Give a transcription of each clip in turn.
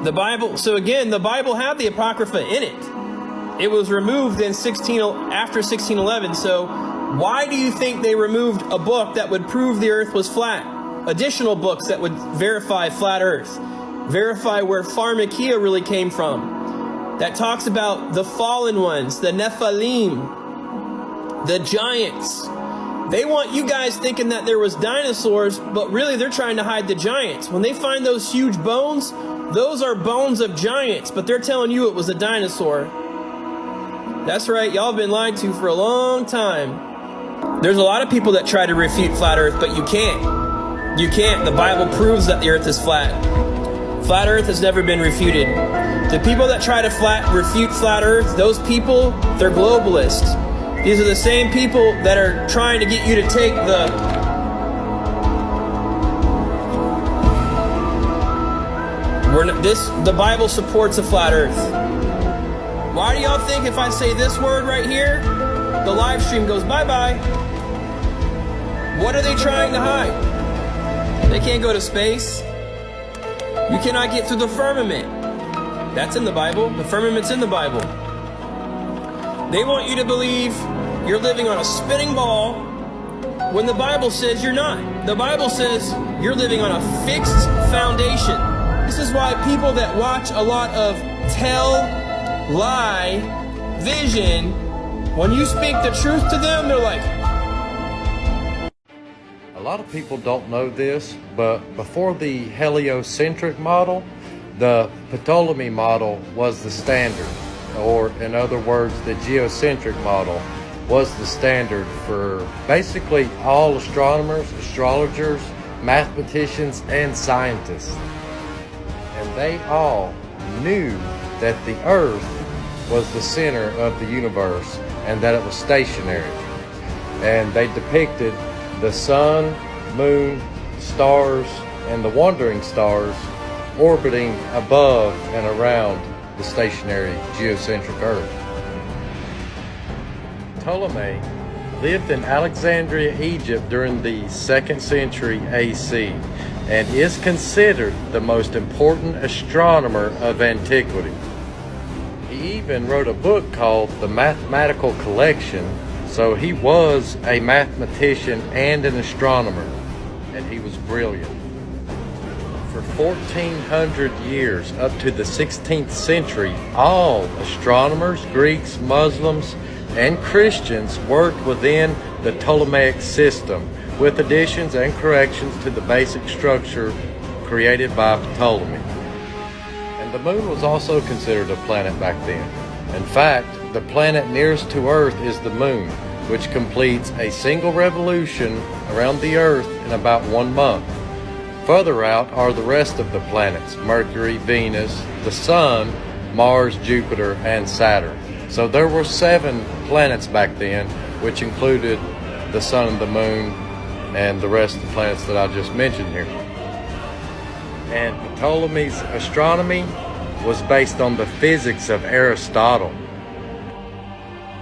The Bible, so again, the Bible had the Apocrypha in it. It was removed in after 1611. So why do you think they removed a book that would prove the earth was flat? Additional books that would verify flat earth, verify where pharmakia really came from, that talks about the fallen ones, the Nephilim, the giants. They want you guys thinking that there was dinosaurs, but really they're trying to hide the giants. When they find those huge bones, those are bones of giants, but they're telling you it was a dinosaur. That's right, y'all have been lied to for a long time. There's a lot of people that try to refute flat earth, but you can't. You can't. The Bible proves that the earth is flat. Flat earth has never been refuted. The people that try to refute flat earth, those people, they're globalists. These are the same people that are trying to get you to take the Bible supports a flat earth. Why do y'all think if I say this word right here, the live stream goes bye-bye? What are they trying to hide? They can't go to space. You cannot get through the firmament. That's in the Bible. The firmament's in the Bible. They want you to believe you're living on a spinning ball when the Bible says you're not. The Bible says you're living on a fixed foundation. This is why people that watch a lot of lie, vision, when you speak the truth to them, they're like... A lot of people don't know this, but before the heliocentric model, the Ptolemy model was the standard. Or in other words, the geocentric model was the standard for basically all astronomers, astrologers, mathematicians, and scientists. And they all knew that the Earth was the center of the universe and that it was stationary. And they depicted the sun, moon, stars, and the wandering stars orbiting above and around the stationary geocentric Earth. Ptolemy lived in Alexandria, Egypt during the 2nd century AC and is considered the most important astronomer of antiquity. He even wrote a book called The Mathematical Collection, so he was a mathematician and an astronomer, and he was brilliant. For 1400 years, up to the 16th century, all astronomers, Greeks, Muslims, and Christians worked within the Ptolemaic system, with additions and corrections to the basic structure created by Ptolemy. And the moon was also considered a planet back then. In fact, the planet nearest to Earth is the moon, which completes a single revolution around the Earth in about 1 month. Further out are the rest of the planets: Mercury, Venus, the Sun, Mars, Jupiter, and Saturn. So there were 7 planets back then, which included the Sun and the Moon and the rest of the planets that I just mentioned here. And Ptolemy's astronomy was based on the physics of Aristotle,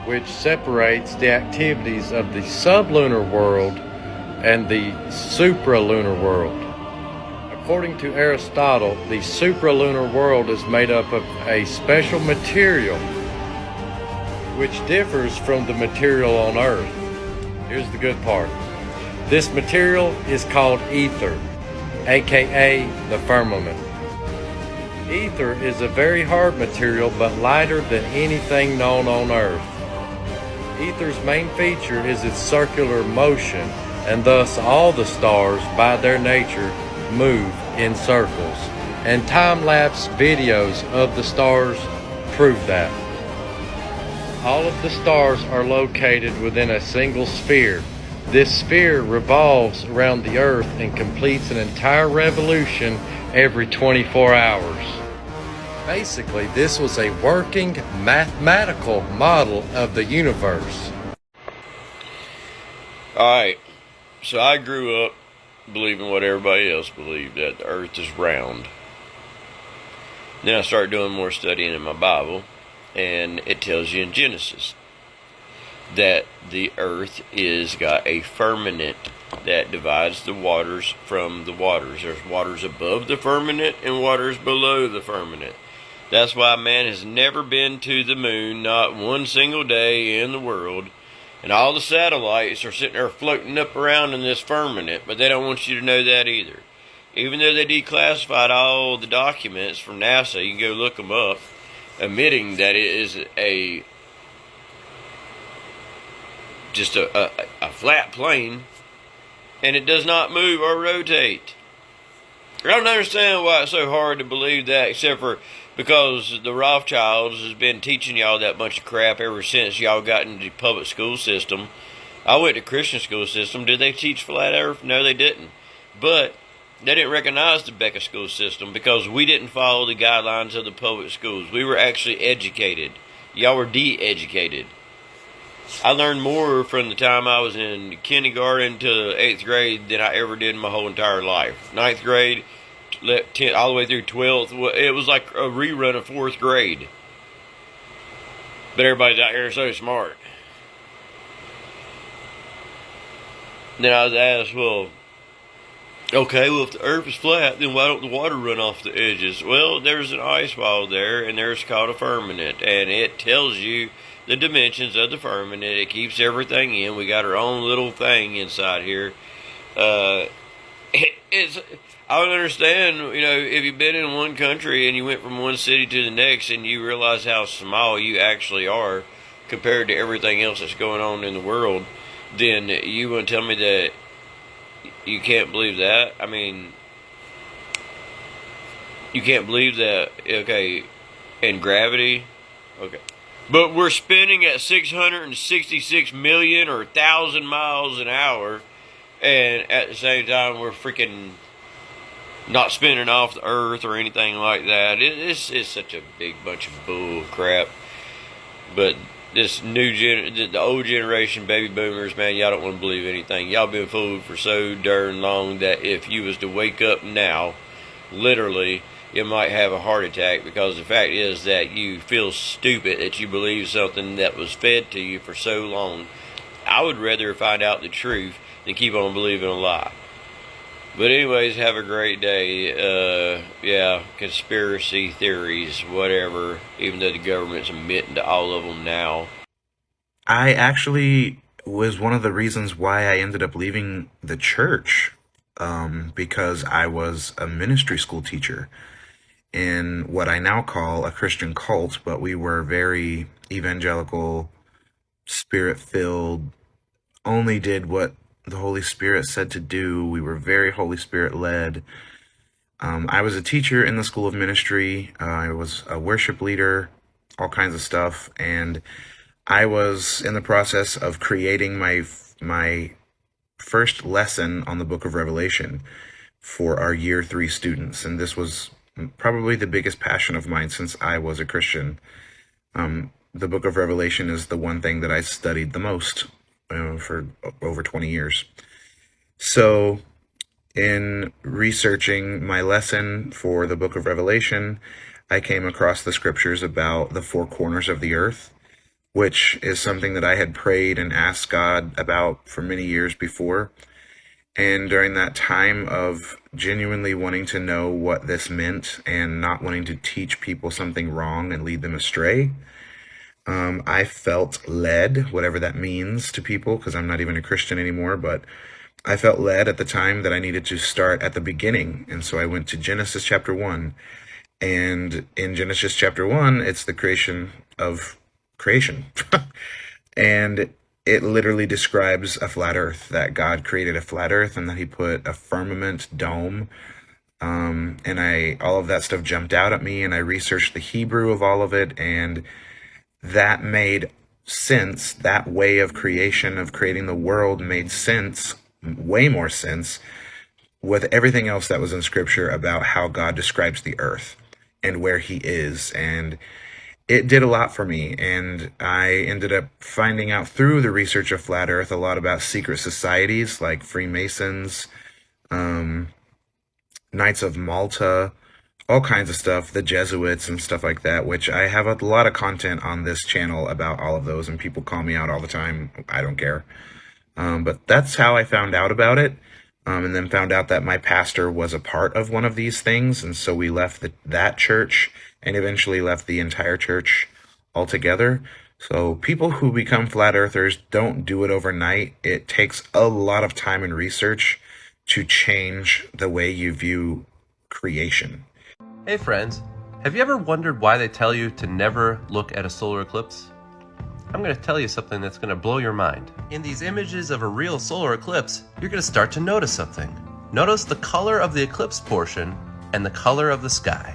which separates the activities of the sublunar world and the supralunar world. According to Aristotle, the supralunar world is made up of a special material which differs from the material on Earth. Here's the good part. This material is called ether, aka the firmament. Ether is a very hard material but lighter than anything known on Earth. Ether's main feature is its circular motion, and thus all the stars, by their nature, move in circles. And time-lapse videos of the stars prove that. All of the stars are located within a single sphere. This sphere revolves around the Earth and completes an entire revolution every 24 hours. Basically, this was a working mathematical model of the universe. Alright, so I grew up believing what everybody else believed, that the Earth is round. Then I started doing more studying in my Bible, and it tells you in Genesis that the Earth is got a firmament that divides the waters from the waters. There's waters above the firmament and waters below the firmament. That's why man has never been to the moon, not one single day in the world. And all the satellites are sitting there floating up around in this firmament, but they don't want you to know that either. Even though they declassified all the documents from NASA, you can go look them up, admitting that it is just a flat plane, and it does not move or rotate. I don't understand why it's so hard to believe that, except for because the Rothschilds has been teaching y'all that bunch of crap ever since y'all got into the public school system. I went to Christian school system. Did they teach flat earth? No, they didn't. But they didn't recognize the Becca school system because we didn't follow the guidelines of the public schools. We were actually educated. Y'all were de-educated. I learned more from the time I was in kindergarten to 8th grade than I ever did in my whole entire life. 9th grade, 10th, all the way through 12th, it was like a rerun of 4th grade. But everybody's out here so smart. Then I was asked, well, okay, well, if the earth is flat, then why don't the water run off the edges? Well, there's an ice wall there, and there's called a firmament, and it tells you the dimensions of the firmament. It keeps everything in. We got our own little thing inside here. I would understand, if you've been in one country and you went from one city to the next and you realize how small you actually are compared to everything else that's going on in the world, then you want to tell me that you can't believe that? I mean, you can't believe that, okay, and gravity, okay. But we're spinning at 666 million or 1,000 miles an hour, and at the same time we're freaking not spinning off the earth or anything like that. It's such a big bunch of bull crap. But this the old generation baby boomers, man, y'all don't want to believe anything. Y'all been fooled for so darn long that if you was to wake up now, literally, you might have a heart attack, because the fact is that you feel stupid that you believe something that was fed to you for so long. I would rather find out the truth than keep on believing a lie. But anyways, have a great day. Yeah, conspiracy theories, whatever, even though the government's admitting to all of them now. I actually was one of the reasons why I ended up leaving the church, because I was a ministry school teacher in what I now call a Christian cult, but we were very evangelical, spirit-filled, only did what the Holy Spirit said to do. We were very Holy Spirit-led. I was a teacher in the school of ministry. I was a worship leader, all kinds of stuff, and I was in the process of creating my first lesson on the book of Revelation for our year 3 students, and this was probably the biggest passion of mine since I was a Christian. The book of Revelation is the one thing that I studied the most for over 20 years. So in researching my lesson for the book of Revelation, I came across the scriptures about the 4 corners of the earth, which is something that I had prayed and asked God about for many years before. And during that time of genuinely wanting to know what this meant and not wanting to teach people something wrong and lead them astray, I felt led, whatever that means to people, because I'm not even a Christian anymore, but I felt led at the time that I needed to start at the beginning. And so I went to Genesis chapter 1. And in Genesis chapter 1, it's the creation of creation. And it literally describes a flat earth, that God created a flat earth and that he put a firmament dome. And all of that stuff jumped out at me, and I researched the Hebrew of all of it, and that made sense. That way of creation, of creating the world, made sense, way more sense, with everything else that was in scripture about how God describes the earth and where he is. And it did a lot for me, and I ended up finding out through the research of Flat Earth a lot about secret societies like Freemasons, Knights of Malta, all kinds of stuff, the Jesuits and stuff like that, which I have a lot of content on this channel about all of those, and people call me out all the time. I don't care. But that's how I found out about it. And then found out that my pastor was a part of one of these things. And so we left that church and eventually left the entire church altogether. So people who become flat earthers don't do it overnight. It takes a lot of time and research to change the way you view creation. Hey friends, have you ever wondered why they tell you to never look at a solar eclipse? I'm going to tell you something that's going to blow your mind. In these images of a real solar eclipse, you're going to start to notice something. Notice the color of the eclipse portion and the color of the sky.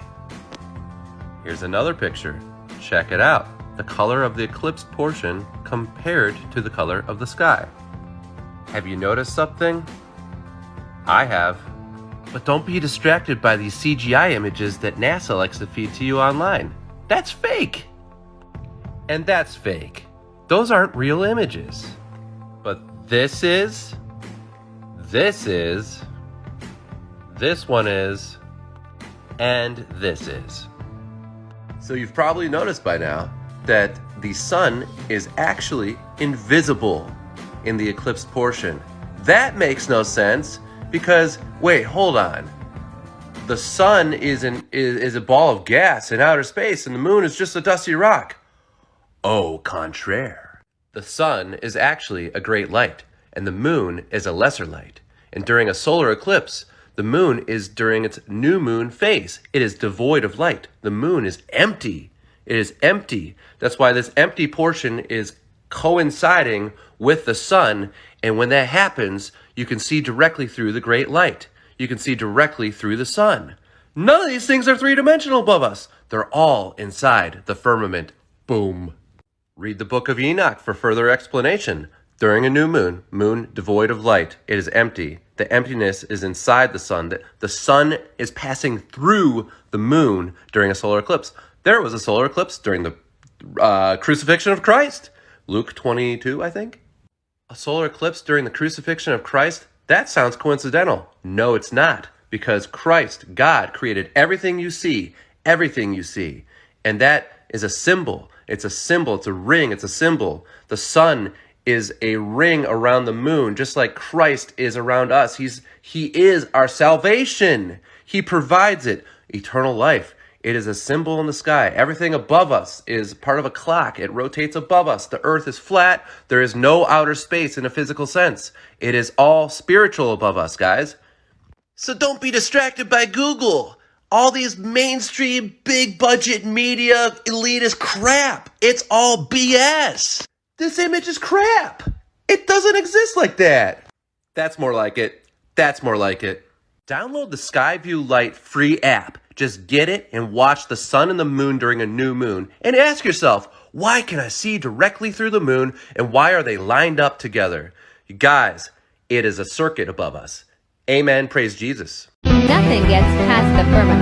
Here's another picture. Check it out. The color of the eclipse portion compared to the color of the sky. Have you noticed something? I have. But don't be distracted by these CGI images that NASA likes to feed to you online. That's fake. And that's fake. Those aren't real images. But this one is, and this is. So you've probably noticed by now that the sun is actually invisible in the eclipse portion. That makes no sense because, wait, hold on. The sun is a ball of gas in outer space and the moon is just a dusty rock. Au contraire. The sun is actually a great light and the moon is a lesser light. And during a solar eclipse, the moon is during its new moon phase. It is devoid of light. The moon is empty. It is empty. That's why this empty portion is coinciding with the sun. And when that happens, you can see directly through the great light. You can see directly through the sun. None of these things are three-dimensional above us. They're all inside the firmament. Boom. Read the book of Enoch for further explanation. During a new moon, moon devoid of light, it is empty. The emptiness is inside the sun. The sun is passing through the moon during a solar eclipse. There was a solar eclipse during the crucifixion of Christ. Luke 22, I think. A solar eclipse during the crucifixion of Christ? That sounds coincidental. No, it's not. Because Christ, God, created everything you see. Everything you see. And that is a symbol. It's a symbol. It's a ring. It's a symbol. The sun is a ring around the moon, just like Christ is around us. He is our salvation. He provides it. Eternal life. It is a symbol in the sky. Everything above us is part of a clock. It rotates above us. The earth is flat. There is no outer space in a physical sense. It is all spiritual above us, guys. So don't be distracted by Google. All these mainstream, big budget media, elitist crap. It's all BS. This image is crap. It doesn't exist like that. That's more like it. That's more like it. Download the Skyview Lite free app. Just get it and watch the sun and the moon during a new moon. And ask yourself, why can I see directly through the moon and why are they lined up together? You guys, it is a circuit above us. Amen. Praise Jesus. Nothing gets past the firmament.